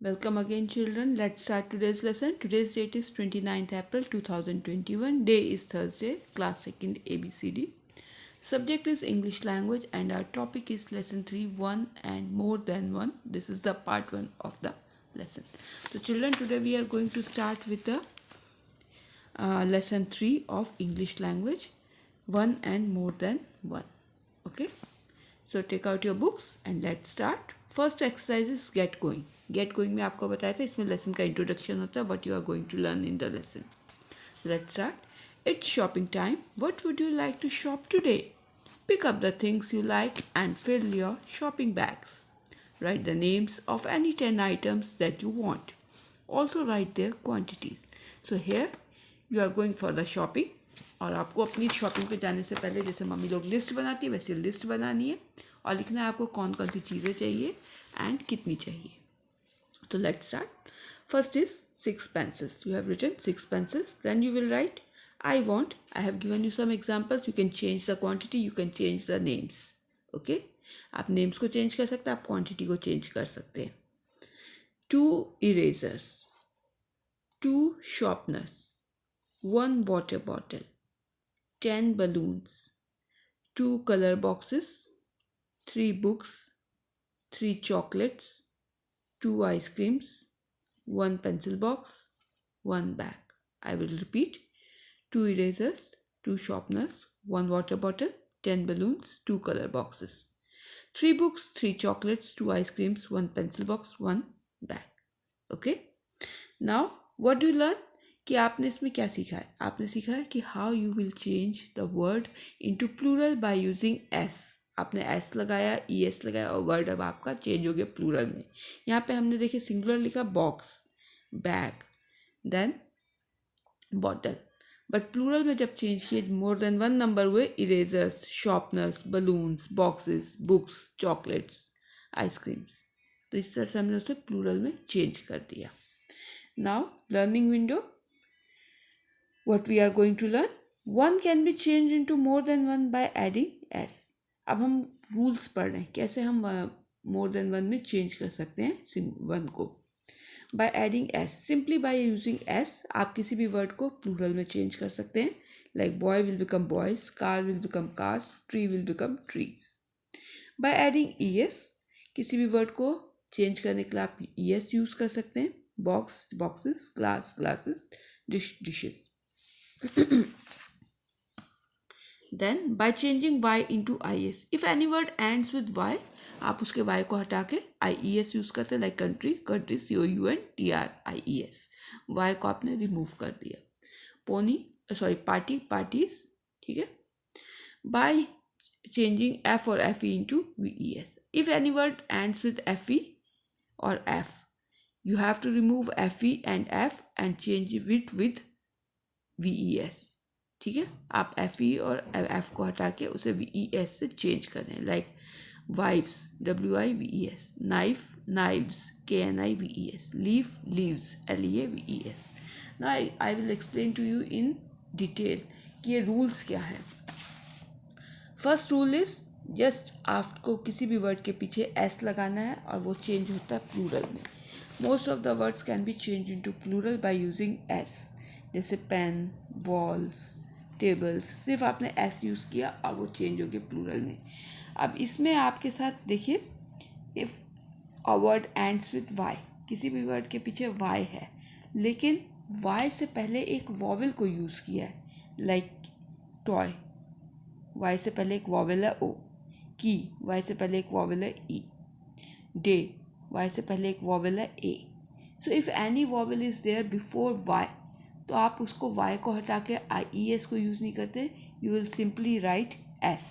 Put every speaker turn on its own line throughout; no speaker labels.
Welcome again, children. Let's start today's lesson. Today's date is 29th April 2021. Day is Thursday, class 2nd ABCD. Subject is English language and our topic is lesson 3 one and more than one. This is the part 1 of the lesson. So, children, today we are going to start with the lesson 3 of English language one and more than one. Okay. So take out your books and let's start. First exercise is get going. Get going में आपको बताया था इसमें lesson का introduction होता है, what you are going to learn in the lesson. Let's start. It's shopping time. What would you like to shop today? Pick up the things you like and fill your shopping bags. Write the names of any 10 items that you want. Also write their quantities. So here you are going for the shopping. और आपको अपनी shopping पे जाने से पहले जैसे mummy लोग list बनाती है वैसे लिस्ट बनानी है और लिखना है आपको कौन कौन सी चीज़ें चाहिए एंड कितनी चाहिए. तो let's start. First is 6 pencils. You have written 6 pencils. Then you will write I want. I have given you some examples. You can change the quantity. You can change the names. Okay. आप names को change कर सकते हैं, आप quantity को change कर सकते हैं. 2 erasers, 2 sharpeners, 1 water bottle, 10 balloons, 2 color boxes, 3 books, 3 chocolates, 2 ice creams, 1 pencil box, 1 bag. I will repeat. 2 erasers, 2 sharpeners, 1 water bottle, 10 balloons, 2 color boxes, 3 books, 3 chocolates, 2 ice creams, 1 pencil box, 1 bag. Okay. Now what do you learn? कि आपने इसमें क्या सीखा है? आपने सीखा है कि how you will change the word into plural by using S. आपने एस लगाया, ई एस लगाया और वर्ड अब आपका चेंज हो गया प्लूरल में. यहाँ पे हमने देखे सिंगुलर लिखा box, bag, then bottle. But plural में जब चेंज किए मोर देन 1 नंबर हुए, erasers, sharpeners, balloons, boxes, books, chocolates, ice creams. तो इस तरह से हमने उसे प्लूरल में चेंज कर दिया. Now learning window. What we are going to learn? 1 can be changed into more than 1 by adding s. अब हम रूल्स पढ़ रहे हैं कैसे हम मोर देन 1 में चेंज कर सकते हैं 1 को. By adding S, simply by using S आप किसी भी वर्ड को प्लूरल में चेंज कर सकते हैं. Like boy will become boys, car will become cars, tree will become trees. By adding E S, किसी भी वर्ड को चेंज करने के लिए आप ई एस यूज़ कर सकते हैं. Box, boxes, glass, glasses, dish, dishes. Then by changing y into is, if any word ends with y, आप उसके y को हटा के ies यूज करते हैं. Like country, country, COUNTRIES. y को आपने रिमूव कर दिया. Pony, sorry, party, parties. ठीक है. बाय चेंजिंग f और fe into ves, if any word ends with fe or f, you have to remove fe and f and change it with VES. ठीक है. आप FE और F को हटा के उसे VES से चेंज करें. Like wifes, WIVES, knife, knives, KNIVES, leaf, leaves, LEAVES. ना I will explain to you in detail कि ये रूल्स क्या है. फर्स्ट रूल इज जस्ट आपको किसी भी वर्ड के पीछे S लगाना है और वो चेंज होता है प्लूरल में. Most of the words can be change into plural by using S. जैसे पेन, वॉल्स, टेबल्स, सिर्फ आपने एस यूज़ किया और वो चेंज हो गया प्लूरल में. अब इसमें आपके साथ देखिए, if a word ends with Y, किसी भी वर्ड के पीछे वाई है लेकिन वाई से पहले एक वॉवेल को यूज़ किया है. लाइक टॉय, वाई से पहले एक वॉवेल है ओ. की, वाई से पहले एक वॉवेल है ई. डे, वाई से पहले एक वॉवेल है A. So if any vowel is there before Y, तो आप उसको y को हटा के IES को यूज़ नहीं करते. You will simply write s.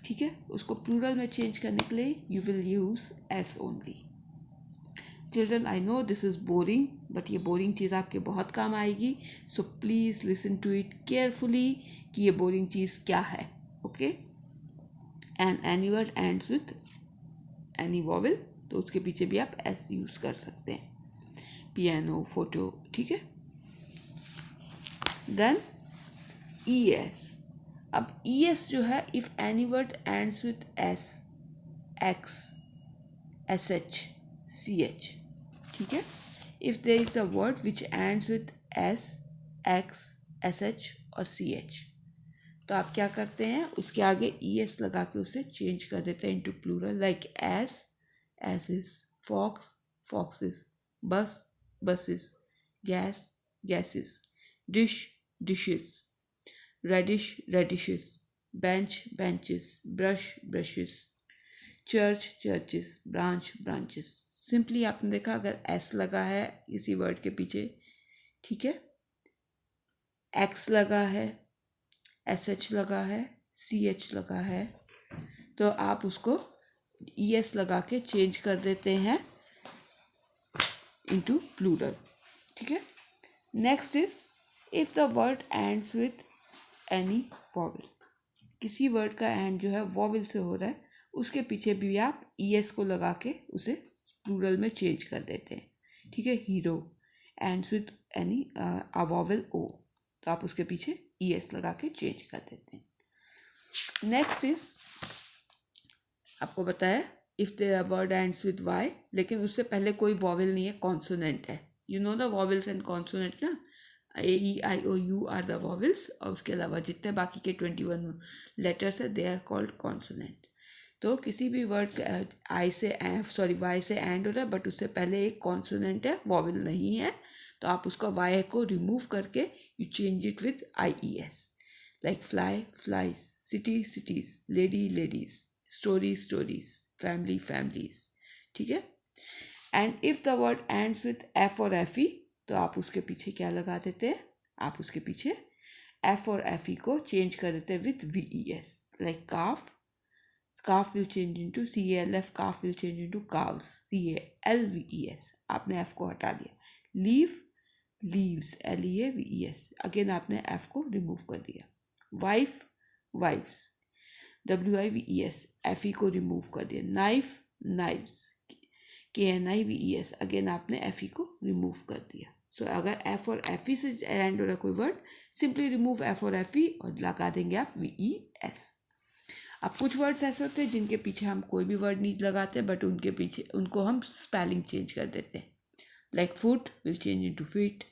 ठीक है. उसको प्लूरल में चेंज करने के लिए you will use s only. Children, I know this is boring but ये बोरिंग चीज़ आपके बहुत काम आएगी. So please listen to it carefully कि ये बोरिंग चीज़ क्या है. Okay. And any word ends with any vowel, तो उसके पीछे भी आप s यूज़ कर सकते हैं. Piano, photo. ठीक है. Then ES. अब ES जो है, if any word ends with S, X, SH, CH, ठीक है। If there is a word which ends with S, X, S H और सी एच, तो आप क्या करते हैं, उसके आगे ई एस लगा के उसे चेंज कर देते हैं into plural, like ass, asses, fox, foxes, bus, buses, gas, gases, dish, dishes, radish, radishes, bench, benches, brush, brushes, church, churches, branch, branches. Simply आपने देखा अगर एस लगा है किसी वर्ड के पीछे, ठीक है, एक्स लगा है, एस एच लगा है, सी एच लगा है, तो आप उसको ई एस लगा के चेंज कर देते हैं इनटू प्लूरल, ठीक है। Next is if the word ends with any vowel, किसी वर्ड का एंड जो है वॉवल से हो रहा है, उसके पीछे भी आप ई एस को लगा के उसे प्लूरल में चेंज कर देते हैं, ठीक है। Hero ends with any a vowel O, तो आप उसके पीछे ई एस लगा के चेंज कर देते हैं। नेक्स्ट इज आपको बताया if the word ends with Y, लेकिन उससे पहले कोई वॉवल नहीं है, कॉन्सोनेंट है। You know the vowels and consonant ना, A E I O U are the vowels, और उसके अलावा जितने बाकी के 21 लेटर्स है दे आर कॉल्ड कॉन्सोनेंट। तो किसी भी वर्ड आई से वाई से एंड हो रहा है बट उससे पहले एक कॉन्सोनेंट है, वॉवल नहीं है, तो आप उसका वाई को रिमूव करके you change it with I E S, like fly, flies, city, cities, lady, ladies, story, stories, family, families, ठीक है। And if the word ends with F और एफ ई, तो आप उसके पीछे क्या लगा देते हैं, आप उसके पीछे एफ और एफ ई को चेंज कर देते हैं with V E S, like calf, calf will change into C A L F, calf will change into calves, C A L V E S, आपने एफ को हटा दिया। Leaf, leaves, L E A V E S, again आपने F को remove कर दिया। Wife, wives, W I V E S, F E को remove कर दिया। Knife, knives, K N I V E S, again आपने एफ ई को remove कर दिया। सो अगर एफ और एफ ई से एंड हो रहा कोई वर्ड, सिंपली रिमूव एफ और एफ ई और लगा देंगे आप वी ई एस। अब कुछ वर्ड्स ऐसे होते हैं जिनके पीछे हम कोई भी वर्ड नहीं लगाते, बट उनके पीछे उनको हम स्पेलिंग चेंज कर देते हैं, like foot will change into feet,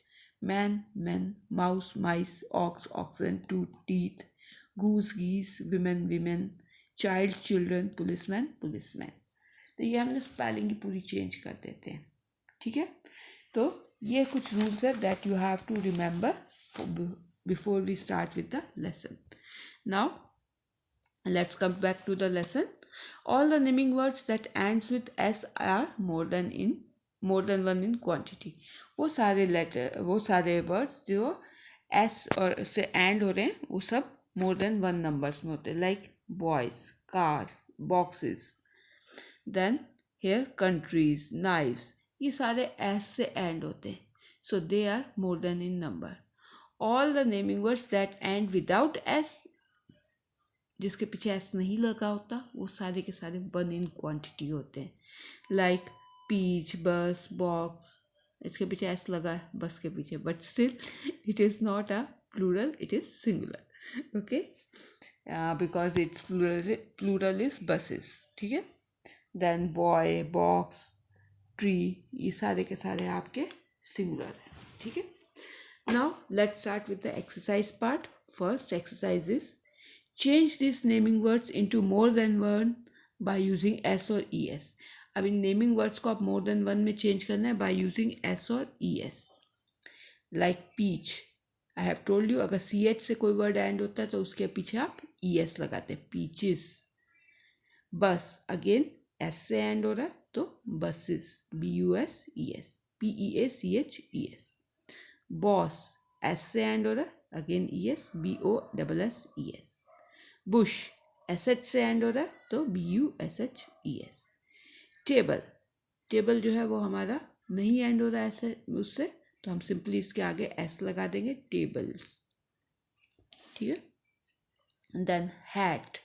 man, man, mouse, mice, ox, oxen, tooth, teeth, goose, geese, women, women, child, children, policeman, policeman. तो ये हमने स्पेलिंग की पूरी चेंज कर देते हैं, ठीक है। तो ये कुछ रूल्स है that you have to remember before we start with the lesson. Now let's come back to the lesson. All the naming words that ends with s are more than one in quantity. वो सारे words जो s और से and हो रहे हैं वो सब more than one नंबर्स में होते हैं, like boys, cars, boxes, then hair countries, knives, ये सारे s से एंड होते हैं, so they are more than in number. All the naming words that end without s, जिसके पीछे एस नहीं लगा होता, वो सारे के सारे वन इन क्वांटिटी होते हैं, लाइक पीच, बस, बॉक्स, इसके पीछे एस लगा है बस के पीछे, but still it is not a plural, it is singular, okay, because its plural is buses, ठीक है। देन बॉय, बॉक्स, ट्री, ये सारे के सारे आपके सिंगुलर हैं, ठीक है। Now let's start with the exercise part. First exercise is change these naming words into more than one by using s और es। अब इन नेमिंग वर्ड्स को आप मोर देन वन में चेंज करना है बाय यूजिंग s और es, like peach, I have told you अगर C H से कोई वर्ड एंड होता है तो उसके पीछे आप es लगाते हैं, पीचेस। बस, अगेन s से एंड हो रहा है तो buses, BUSES, PEACHES। Boss, s से एंड हो रहा है, again ES, BOSSES। Bush, SH से एंड हो रहा है तो BUSHES। टेबल, टेबल जो है वो हमारा नहीं एंड हो रहा है ऐसे उससे, तो हम सिंपली इसके आगे S लगा देंगे, टेबल्स, ठीक है। देन हैट,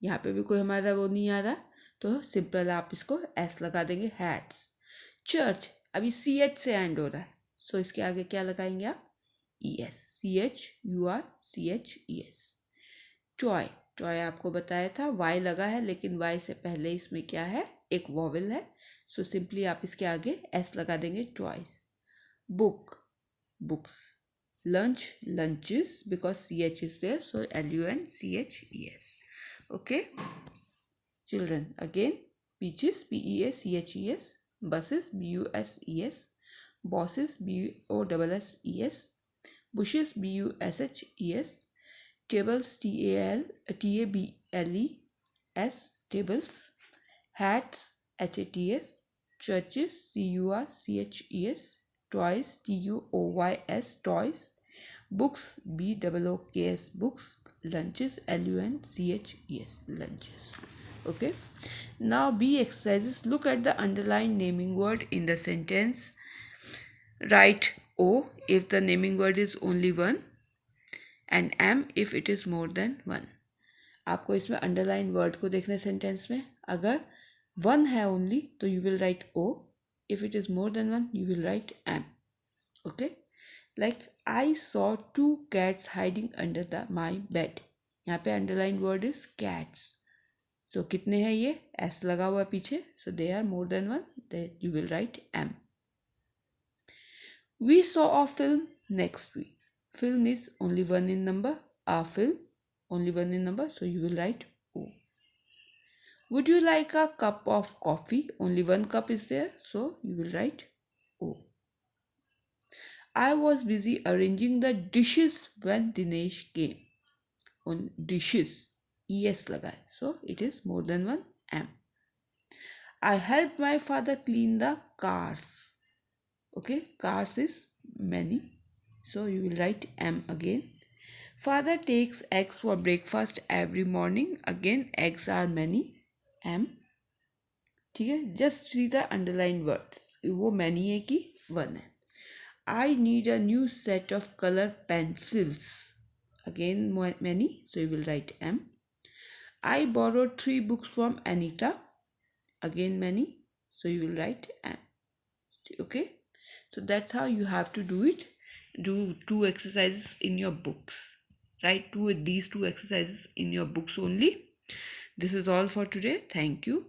यहाँ पे भी कोई हमारा वो नहीं आ रहा तो सिंपल आप इसको S लगा देंगे, हैट्स। चर्च, अभी CH से एंड हो रहा है, सो इसके आगे क्या लगाएंगे आप, ES, CHURCHES। टॉय, टॉय आपको बताया था वाई लगा है, लेकिन वाई से पहले इसमें क्या है, एक वॉवल है, सो सिंपली आप इसके आगे एस लगा देंगे, toys. Book, books. Lunch, lunches, because ch is there, so lunches. Okay. Children, again, peaches, peaches. Buses, buses. Bosses, bosses. Bushes, bushes. Tables, tables. Tables. Hats, hats. Churches, churches. Toys, toys. Toys. Books, books. Books. Lunches, lunches. Lunches. Okay. Now B exercises. Look at the underlined naming word in the sentence. Write O if the naming word is only one and M if it is more than one. आपको इसमें underline word को देखना है sentence में. अगर one है only तो you will write O. If it is more than one you will write M. Okay. Like I saw 2 cats hiding under the my bed. यहाँ पे underline word is cats. So कितने हैं ये? S लगा हुआ पीछे, so they are more than one, you will write M. We saw a film next week. Film is only one in number. A film, only one in number, so you will write O. Would you like a cup of coffee? Only one cup is there, so you will write O. I was busy arranging the dishes when Dinesh came. On dishes, es laga hai, so it is more than one, M. I helped my father clean the cars. Okay, cars is many, so you will write M again. Father takes eggs for breakfast every morning. Again, eggs are many, M. ठीक है. Just see the underlined words. वो many है कि one है. I need a new set of color pencils. Again, many, so you will write M. I borrowed 3 books from Anita. Again, many, so you will write M. Okay. So that's how you have to do it. Do 2 exercises in your books. Write these 2 exercises in your books only. This is all for today. Thank you.